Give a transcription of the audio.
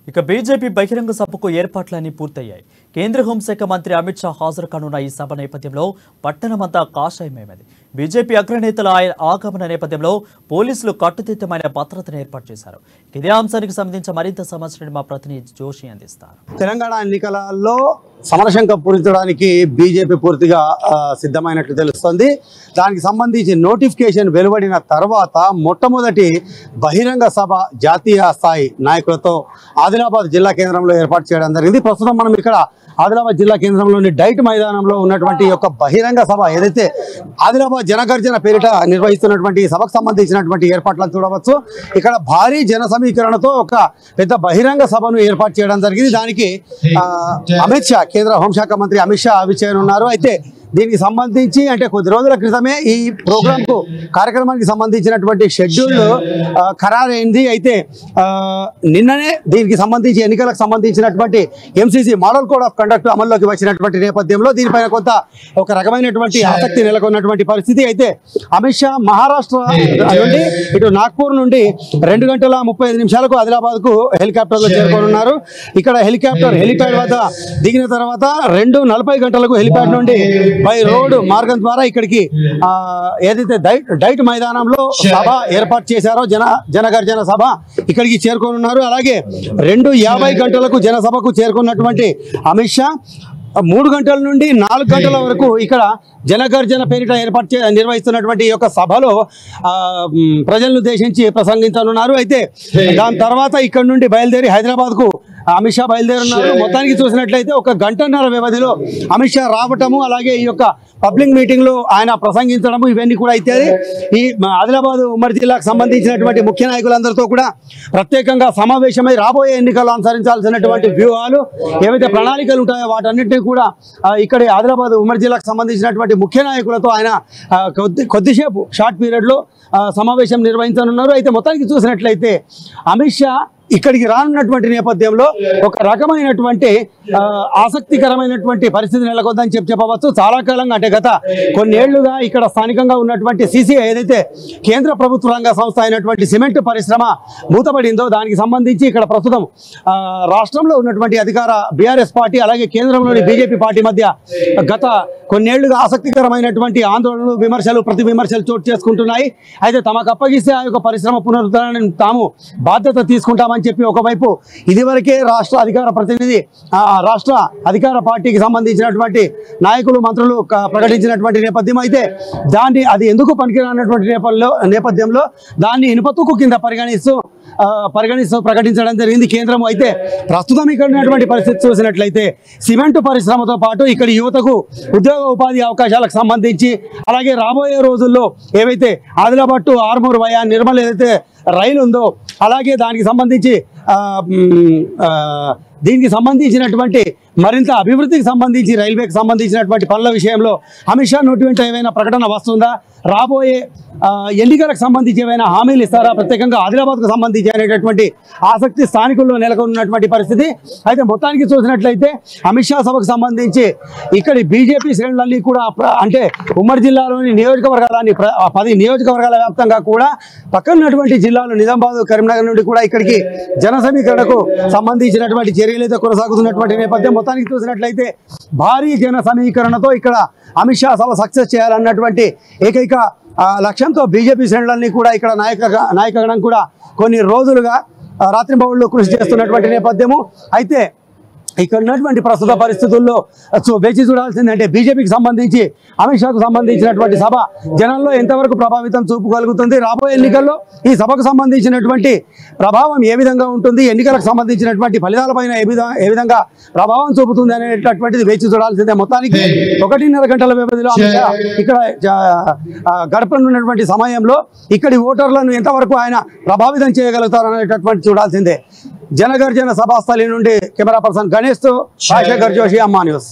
ఇక బీజేపీ బహిరంగ సభకు ఏర్పాట్లన్నీ పూర్తయ్యాయి. కేంద్ర హోంశాఖ మంత్రి అమిత్ షా హాజరు కానున్న ఈ సభ నేపథ్యంలో పట్టణమంతా కాషాయమేమైంది. బీజేపీ అగ్రనేతల ఆగమన నేపథ్యంలో పోలీసులు కట్టుదిట్టమైన భద్రతను ఏర్పాటు చేశారు. ఇదే అంశానికి సంబంధించి మరింత సమాచారాన్ని మా ప్రతినిధి జోషి అందిస్తారు. తెలంగాణ ఎన్నికలలో సమరశంఖం పూరించడానికి బీజేపీ పూర్తిగా సిద్ధమైనట్లు తెలుస్తోంది. దానికి సంబంధించి నోటిఫికేషన్ వెలువడిన తర్వాత మొట్టమొదటి బహిరంగ సభ జాతీయ స్థాయి నాయకులతో ఆదిలాబాద్ జిల్లా కేంద్రంలో ఏర్పాటు చేయడం జరిగింది. ప్రస్తుతం మనం ఇక్కడ ఆదిలాబాద్ జిల్లా కేంద్రంలోని డైట్ మైదానంలో ఉన్నటువంటి యొక్క బహిరంగ సభ ఏదైతే ఆదిలాబాద్ జనగర్జన పేరిట నిర్వహిస్తున్నటువంటి సభకు సంబంధించినటువంటి ఏర్పాట్లను చూడవచ్చు. ఇక్కడ భారీ జన సమీకరణతో ఒక పెద్ద బహిరంగ సభను ఏర్పాటు చేయడం జరిగింది. దానికి అమిత్ షా, కేంద్ర హోంశాఖ మంత్రి అమిత్ షా విచ్చేయనున్నారు. అయితే దీనికి సంబంధించి అంటే కొద్ది రోజుల క్రితమే ఈ ప్రోగ్రాంకు కార్యక్రమానికి సంబంధించినటువంటి షెడ్యూల్ ఖరారైంది. అయితే నిన్ననే దీనికి సంబంధించి ఎన్నికలకు సంబంధించినటువంటి MCC model code of conduct అమల్లోకి వచ్చినటువంటి నేపథ్యంలో దీనిపైన కొంత ఒక రకమైనటువంటి ఆసక్తి నెలకొన్నటువంటి పరిస్థితి. అయితే అమిత్ షా మహారాష్ట్ర నుండి ఇటు నాగ్పూర్ నుండి 2:35 ఆదిలాబాద్కు హెలికాప్టర్లో చేరుకోనున్నారు. ఇక్కడ హెలిప్యాడ్ వద్ద దిగిన తర్వాత 2:40 హెలిప్యాడ్ నుండి బై రోడ్ మార్గం ద్వారా ఇక్కడికి ఏదైతే డైట్ మైదానంలో సభ ఏర్పాటు చేశారో జనగర్జన సభ ఇక్కడికి చేరుకోనున్నారు. అలాగే 2:50 జనసభకు చేరుకున్నటువంటి అమిత్ షా 3 గంటల నుండి 4 గంటల వరకు ఇక్కడ జనగర్జన పేరిట నిర్వహిస్తున్నటువంటి ఈ యొక్క సభలో ప్రజలను ఉద్దేశించి ప్రసంగించనున్నారు. అయితే దాని తర్వాత ఇక్కడ నుండి బయలుదేరి హైదరాబాద్కు అమిత్ షా బయలుదేరున్నారు. మొత్తానికి చూసినట్లయితే 1 గంటన్నర వ్యవధిలో అమిత్ షా రావటము, అలాగే ఈ యొక్క పబ్లిక్ మీటింగ్ లో ఆయన ప్రసంగించడము, ఇవన్నీ కూడా అయితే ఈ ఆదిలాబాద్ ఉమ్మడి జిల్లాకు సంబంధించినటువంటి ముఖ్య నాయకులందరితో కూడా ప్రత్యేకంగా సమావేశమై రాబోయే ఎన్నికల్లో అనుసరించాల్సినటువంటి వ్యూహాలు ఏవైతే ప్రణాళికలు ఉంటాయో వాటన్నిటినీ కూడా ఇక్కడ ఆదిలాబాద్ ఉమ్మడి జిల్లాకు సంబంధించినటువంటి ముఖ్య నాయకులతో ఆయన కొద్దిసేపు షార్ట్ పీరియడ్ లో సమావేశం నిర్వహించనున్నారు. అయితే మొత్తానికి చూసినట్లయితే అమిత్ షా ఇక్కడికి రానున్నటువంటి నేపథ్యంలో ఒక రకమైనటువంటి ఆసక్తికరమైనటువంటి పరిస్థితి నెలకొందని చెప్పవచ్చు. చాలా కాలంగా అంటే గత కొన్నేళ్లుగా ఇక్కడ స్థానికంగా ఉన్నటువంటి సిసిఐ ఏదైతే కేంద్ర ప్రభుత్వ రంగ సంస్థ అయినటువంటి సిమెంట్ పరిశ్రమ మూతపడిందో దానికి సంబంధించి ఇక్కడ ప్రస్తుతం రాష్ట్రంలో ఉన్నటువంటి అధికార బీఆర్ఎస్ పార్టీ అలాగే కేంద్రంలోని బీజేపీ పార్టీ మధ్య గత కొన్నేళ్లుగా ఆసక్తికరమైనటువంటి ఆందోళనలు, విమర్శలు, ప్రతి విమర్శలు చోటు చేసుకుంటున్నాయి. అయితే తమకు అప్పగిస్తే ఆ యొక్క పరిశ్రమ పునరుద్ధరణను తాము బాధ్యత తీసుకుంటామని చెప్పి ఒకవైపు ఇదివరకే రాష్ట్ర అధికార ప్రతినిధి రాష్ట్ర అధికార పార్టీకి సంబంధించినటువంటి నాయకులు, మంత్రులు ప్రకటించినటువంటి నేపథ్యం. అయితే అది ఎందుకు పనికిరానటువంటి నేపథ్యంలో దాన్ని ఇనుపతుకు కింద పరిగణిస్తూ ప్రకటించడం జరిగింది కేంద్రం. అయితే ప్రస్తుతం ఇక్కడ ఉన్నటువంటి పరిస్థితి చూసినట్లయితే సిమెంట్ పరిశ్రమతో పాటు ఇక్కడ యువతకు ఉద్యోగ ఉపాధి అవకాశాలకు సంబంధించి అలాగే రాబోయే రోజుల్లో ఏవైతే ఆదిలాబాద్ టు ఆర్మూర్ వయా నిర్మల్ ఏదైతే రైలు ఉందో అలాగే దానికి సంబంధించి దీనికి సంబంధించినటువంటి మరింత అభివృద్ధికి సంబంధించి రైల్వేకి సంబంధించినటువంటి పనుల విషయంలో అమిత్ షా నోటి ఏమైనా ప్రకటన వస్తుందా, రాబోయే ఎన్నికలకు సంబంధించి ఏమైనా హామీలు ఇస్తారా, ప్రత్యేకంగా ఆదిలాబాద్కు సంబంధించి అనేటటువంటి ఆసక్తి స్థానికుల్లో నెలకొన్నటువంటి పరిస్థితి. అయితే మొత్తానికి చూసినట్లయితే అమిత్ షా సభకు సంబంధించి ఇక్కడి బీజేపీ శ్రేణులన్నీ కూడా అంటే ఉమ్మడి జిల్లాలోని నియోజకవర్గాలన్నీ 10 నియోజకవర్గాల వ్యాప్తంగా కూడా పక్కనున్నటువంటి జిల్లాలు నిజామాబాద్, కరీంనగర్ నుండి కూడా ఇక్కడికి జన సమీకరణకు సంబంధించినటువంటి చర్యలు అయితే కొనసాగుతున్నటువంటి నేపథ్యం. మొత్తానికి చూసినట్లయితే భారీ జన సమీకరణతో ఇక్కడ అమిత్ షా సభ సక్సెస్ చేయాలన్నటువంటి ఏకైక లక్ష్యంతో బీజేపీ శ్రేణులన్నీ కూడా ఇక్కడ నాయకగణం కూడా కొన్ని రోజులుగా రాత్రింబవళ్లు కృషి చేస్తున్నటువంటి నేపథ్యము. అయితే ఇక్కడ ఉన్నటువంటి ప్రస్తుత పరిస్థితుల్లో వేచి చూడాల్సిందంటే బీజేపీకి సంబంధించి అమిత్ షాకు సంబంధించినటువంటి సభ జనంలో ఎంతవరకు ప్రభావితం చూపగలుగుతుంది, రాబోయే ఎన్నికల్లో ఈ సభకు సంబంధించినటువంటి ప్రభావం ఏ విధంగా ఉంటుంది, ఎన్నికలకు సంబంధించినటువంటి ఫలితాలపైన ఏ విధంగా ప్రభావం చూపుతుంది అనేటటువంటిది వేచి చూడాల్సిందే. మొత్తానికి 1:30 గంటల వ్యవధిలో అమిత్ షా ఇక్కడ గడపనున్నటువంటి సమయంలో ఇక్కడి ఓటర్లను ఎంతవరకు ఆయన ప్రభావితం చేయగలుగుతారు అనేటటువంటి చూడాల్సిందే. జనగర్జన సభాస్థలి నుండి కెమెరా పర్సన్ గణేష్ తో రాజశేఖర్ జోషి, అమ్మా న్యూస్.